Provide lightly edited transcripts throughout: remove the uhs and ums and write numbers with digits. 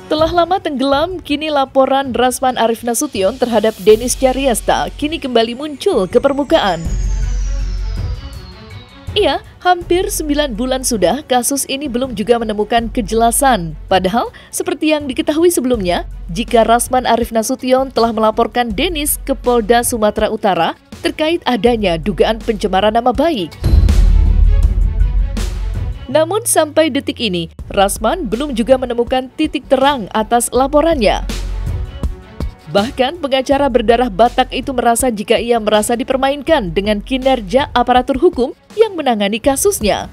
Setelah lama tenggelam, kini laporan Rasman Arif Nasution terhadap Dennis Caryasta kini kembali muncul ke permukaan. Iya, hampir 9 bulan sudah kasus ini belum juga menemukan kejelasan. Padahal, seperti yang diketahui sebelumnya, jika Rasman Arif Nasution telah melaporkan Dennis ke Polda Sumatera Utara terkait adanya dugaan pencemaran nama baik. Namun sampai detik ini, Rasman belum juga menemukan titik terang atas laporannya. Bahkan pengacara berdarah Batak itu merasa jika ia merasa dipermainkan dengan kinerja aparatur hukum yang menangani kasusnya.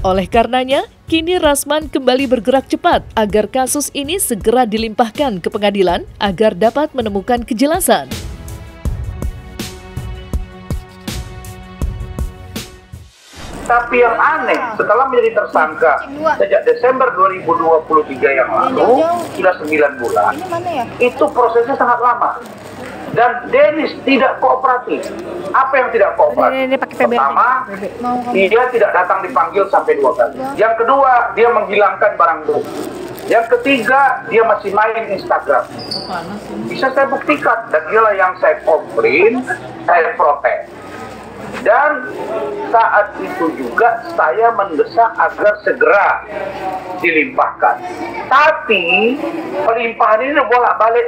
Oleh karenanya, kini Rasman kembali bergerak cepat agar kasus ini segera dilimpahkan ke pengadilan agar dapat menemukan kejelasan. Tapi yang aneh, setelah menjadi tersangka sejak Desember 2023 yang lalu, sudah 9 bulan, itu prosesnya sangat lama. Dan Dennis tidak kooperatif. Apa yang tidak kooperatif? Pertama, dia tidak datang dipanggil sampai 2 kali. Yang kedua, dia menghilangkan barang bukti. Yang ketiga, dia masih main Instagram. Bisa saya buktikan, dan inilah yang saya komplain, saya protes. Dan saat itu juga saya mendesak agar segera dilimpahkan. Tapi pelimpahan ini bolak-balik,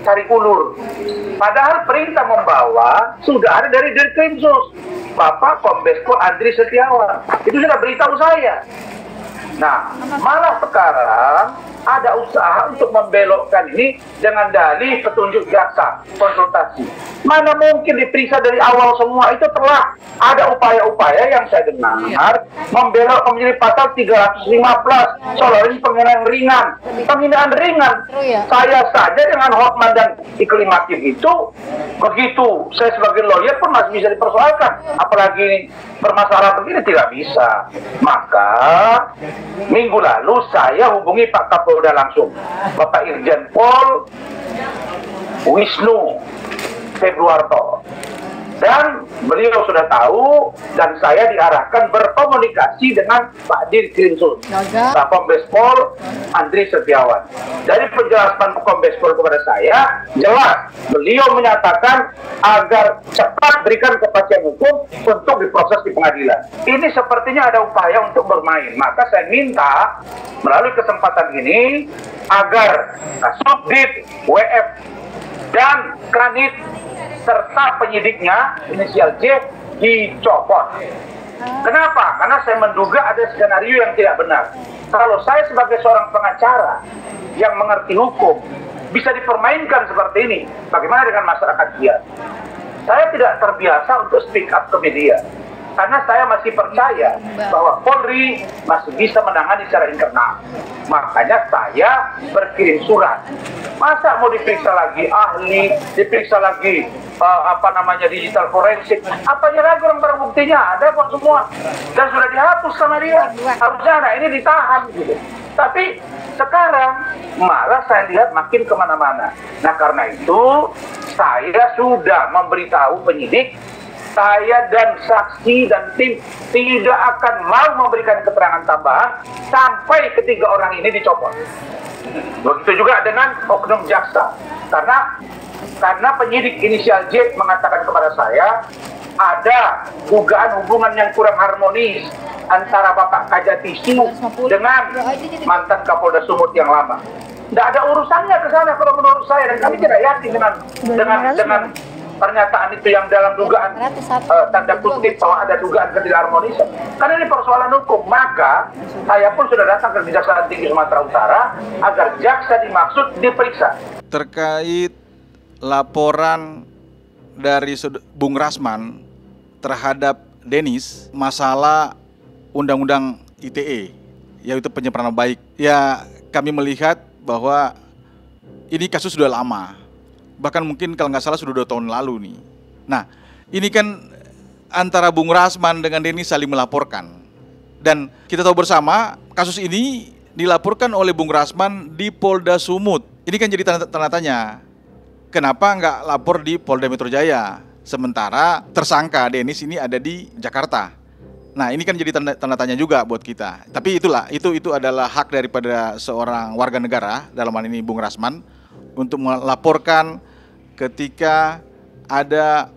cari ulur. Padahal perintah membawa sudah ada dari Dirkrimsus, Bapak Kombes Pol Andri Setiawan. Itu sudah beritahu saya. Nah, malah sekarang ada usaha untuk membelokkan ini dengan dalih petunjuk jaksa, konsultasi. Mana mungkin diperiksa dari awal semua, itu telah ada upaya-upaya yang saya dengar membelok menjadi pasal 315, soal ini penghinaan ringan. Penghinaan ringan, saya saja dengan Hotman dan Iklim Hakim itu, begitu saya sebagai lawyer pun masih bisa dipersoalkan. Apalagi bermasalah begini tidak bisa. Maka minggu lalu saya hubungi Pak Kapolda langsung, Bapak Irjen Pol Wisnu Februarto, dan beliau sudah tahu, dan saya diarahkan berkomunikasi dengan Pak Dirkrimsus, Pak Kombes Pol Andri Setiawan. Dari penjelasan Pak Kombes Pol kepada saya, jelas beliau menyatakan agar cepat berikan kepastian hukum untuk diproses di pengadilan. Ini sepertinya ada upaya untuk bermain. Maka saya minta melalui kesempatan ini agar Subdit, WF, dan Kranit serta penyidiknya inisial J dicopot. Kenapa? Karena saya menduga ada skenario yang tidak benar. Kalau saya sebagai seorang pengacara yang mengerti hukum bisa dipermainkan seperti ini, bagaimana dengan masyarakat biasa? Saya tidak terbiasa untuk speak up ke media, karena saya masih percaya bahwa Polri masih bisa menangani secara internal. Makanya saya berkirim surat. Masa mau diperiksa lagi ahli, diperiksa lagi digital forensik, apanya lagi, orang barang buktinya ada kok semua, dan sudah dihapus sama dia. Harusnya anak ini ditahan gitu. Tapi sekarang malah saya lihat makin kemana-mana. Nah, karena itu saya sudah memberitahu penyidik, saya dan saksi dan tim tidak akan mau memberikan keterangan tambahan sampai ketiga orang ini dicopot. Begitu juga dengan oknum jaksa. Karena penyidik inisial J mengatakan kepada saya ada dugaan hubungan yang kurang harmonis antara Bapak Kajatisu dengan mantan Kapolda Sumut yang lama. Tidak ada urusannya ke sana kalau menurut saya, dan kami tidak yakin dengan pernyataan itu yang dalam dugaan tanda kutip bahwa ada dugaan ketidakharmonisan. Karena ini persoalan hukum, maka saya pun sudah datang ke Kejaksaan Tinggi Sumatera Utara agar jaksa dimaksud diperiksa. Terkait laporan dari Bung Rasman terhadap Dennis masalah Undang-Undang ITE, yaitu pencemaran nama baik, ya kami melihat bahwa ini kasus sudah lama. Bahkan mungkin kalau nggak salah sudah 2 tahun lalu nih. Nah, ini kan antara Bung Rasman dengan Dennis saling melaporkan. Dan kita tahu bersama kasus ini dilaporkan oleh Bung Rasman di Polda Sumut. Ini kan jadi tanda tanya. Kenapa nggak lapor di Polda Metro Jaya? Sementara tersangka Denis ini ada di Jakarta. Nah, ini kan jadi tanda tanya juga buat kita. Tapi itulah, itu adalah hak daripada seorang warga negara, dalam hal ini Bung Rasman, untuk melaporkan ketika ada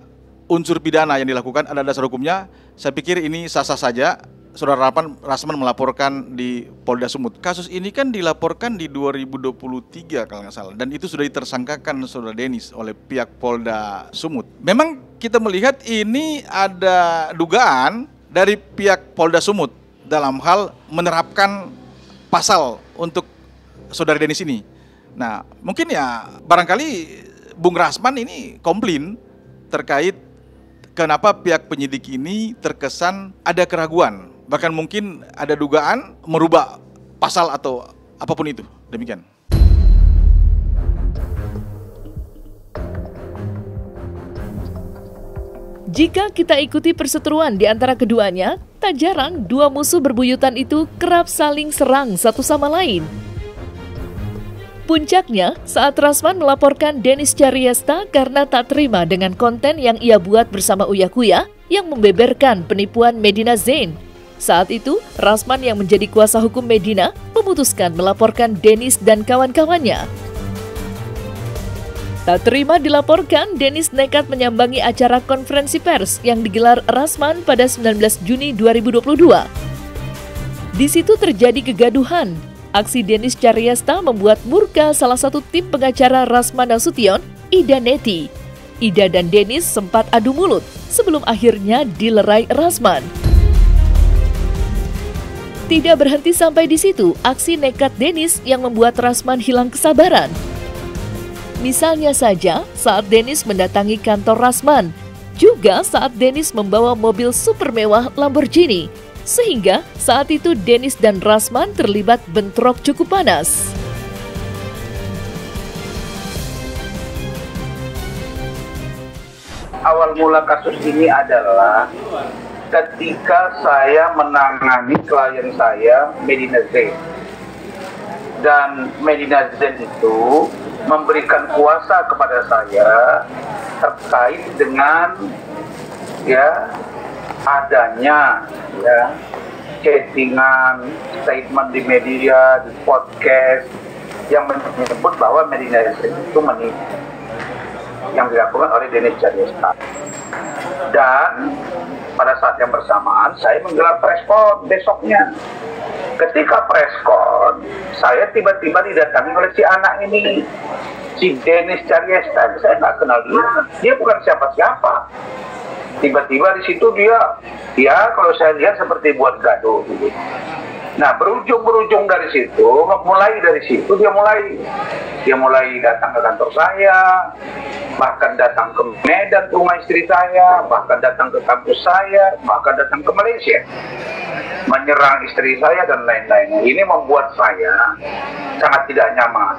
unsur pidana yang dilakukan, ada dasar hukumnya. Saya pikir ini sah-sah saja Saudara Rasman melaporkan di Polda Sumut. Kasus ini kan dilaporkan di 2023 kalau nggak salah, dan itu sudah ditersangkakan Saudara Denis oleh pihak Polda Sumut. Memang kita melihat ini ada dugaan dari pihak Polda Sumut dalam hal menerapkan pasal untuk Saudara Denis ini. Nah, mungkin ya barangkali Bung Rasman ini komplain terkait kenapa pihak penyidik ini terkesan ada keraguan, bahkan mungkin ada dugaan merubah pasal atau apapun itu. Demikian. Jika kita ikuti perseteruan di antara keduanya, tak jarang dua musuh berbuyutan itu kerap saling serang satu sama lain. Puncaknya saat Rasman melaporkan Denis Caryesta karena tak terima dengan konten yang ia buat bersama Uya Kuya yang membeberkan penipuan Medina Zain. Saat itu, Rasman yang menjadi kuasa hukum Medina memutuskan melaporkan Denis dan kawan-kawannya. Tak terima dilaporkan, Denis nekat menyambangi acara konferensi pers yang digelar Rasman pada 19 Juni 2022. Di situ terjadi kegaduhan. Aksi Denis Caryesta membuat murka salah satu tim pengacara Rasman Nasution, Ida Neti. Ida dan Denis sempat adu mulut sebelum akhirnya dilerai Rasman. Tidak berhenti sampai di situ, aksi nekat Denis yang membuat Rasman hilang kesabaran. Misalnya saja saat Denis mendatangi kantor Rasman, juga saat Denis membawa mobil super mewah Lamborghini, sehingga saat itu Denis dan Rasman terlibat bentrok cukup panas. Awal mula kasus ini adalah ketika saya menangani klien saya, Medina Zain. Dan Medina Zain itu memberikan kuasa kepada saya terkait dengan adanya chattingan, statement di media, di podcast yang menyebut bahwa Medina Zain itu menipu yang dilakukan oleh Denis Caryesta. Dan pada saat yang bersamaan saya menggelar preskon besoknya. Ketika preskon, saya tiba-tiba didatangi oleh si anak ini, si Denis Caryesta. Saya nggak kenal dia bukan siapa-siapa. Tiba-tiba di situ dia kalau saya lihat seperti buat gaduh. Nah, berujung dari situ, dia mulai datang ke kantor saya, bahkan datang ke Medan ke rumah istri saya, bahkan datang ke kampus saya, bahkan datang ke Malaysia, menyerang istri saya dan lain-lain. Ini membuat saya sangat tidak nyaman.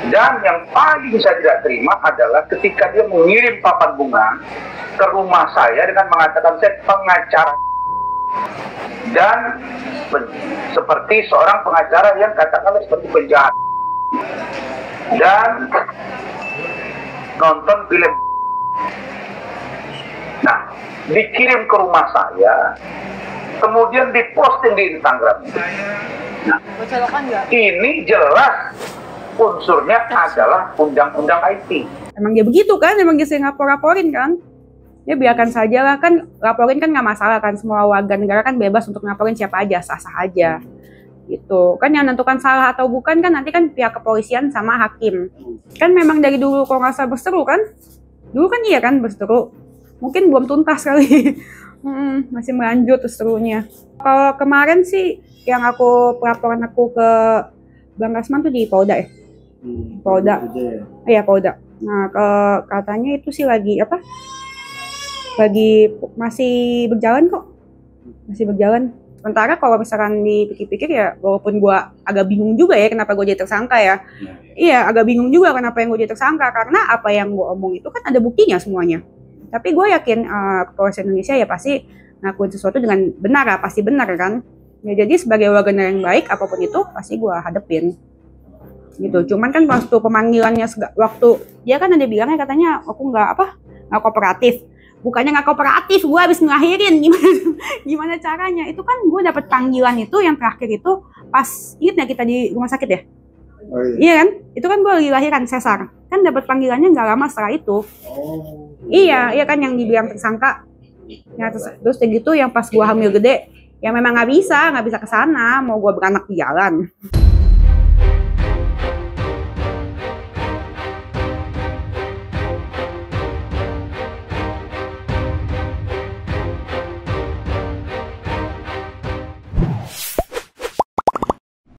Dan yang paling saya tidak terima adalah ketika dia mengirim papan bunga ke rumah saya dengan mengatakan saya pengacara dan seperti seorang pengacara yang katakanlah seperti penjahat dan nonton film. Nah, dikirim ke rumah saya, kemudian diposting di Instagram. Nah, ini jelas unsurnya adalah undang-undang IT. Emang dia begitu kan, emang dia sering laporin kan. Ya biarkan saja lah, kan laporin kan nggak masalah kan, semua warga negara kan bebas untuk laporin siapa aja, sah-sah aja gitu kan. Yang menentukan salah atau bukan kan nanti kan pihak kepolisian sama hakim kan. Memang dari dulu kalau nggak salah berseteru kan, dulu kan iya kan berseteru, mungkin belum tuntas kali. Masih melanjut seterunya. Kalau kemarin sih yang pelaporan aku ke Bang Rasman tuh di Polda ya. Polda. Iya Polda. Nah katanya itu sih lagi masih berjalan kok. Masih berjalan. Sementara kalau misalkan dipikir-pikir ya, walaupun gue agak bingung juga ya kenapa gue jadi tersangka ya. Iya, agak bingung juga kenapa yang gue jadi tersangka. Karena apa yang gue omong itu kan ada buktinya semuanya. Tapi gue yakin kepolisian Indonesia ya pasti ngakuin sesuatu dengan benar, pasti benar kan. Ya, jadi sebagai warga negara yang baik, apapun itu pasti gue hadepin. gitu. Cuman kan waktu pemanggilannya waktu dia kan ada bilangnya katanya aku nggak kooperatif. Bukannya nggak kooperatif, gue habis ngelahirin, gimana caranya? Itu kan gue dapet panggilan itu yang terakhir itu pas ingat kita di rumah sakit ya. Oh, iya. Iya kan? Itu kan gue lagi lahiran sesar. Kan dapat panggilannya nggak lama setelah itu. Oh. Iya kan yang dibilang tersangka. Ya, terus kayak gitu yang pas gue hamil gede, ya memang nggak bisa ke sana, mau gue beranak di jalan.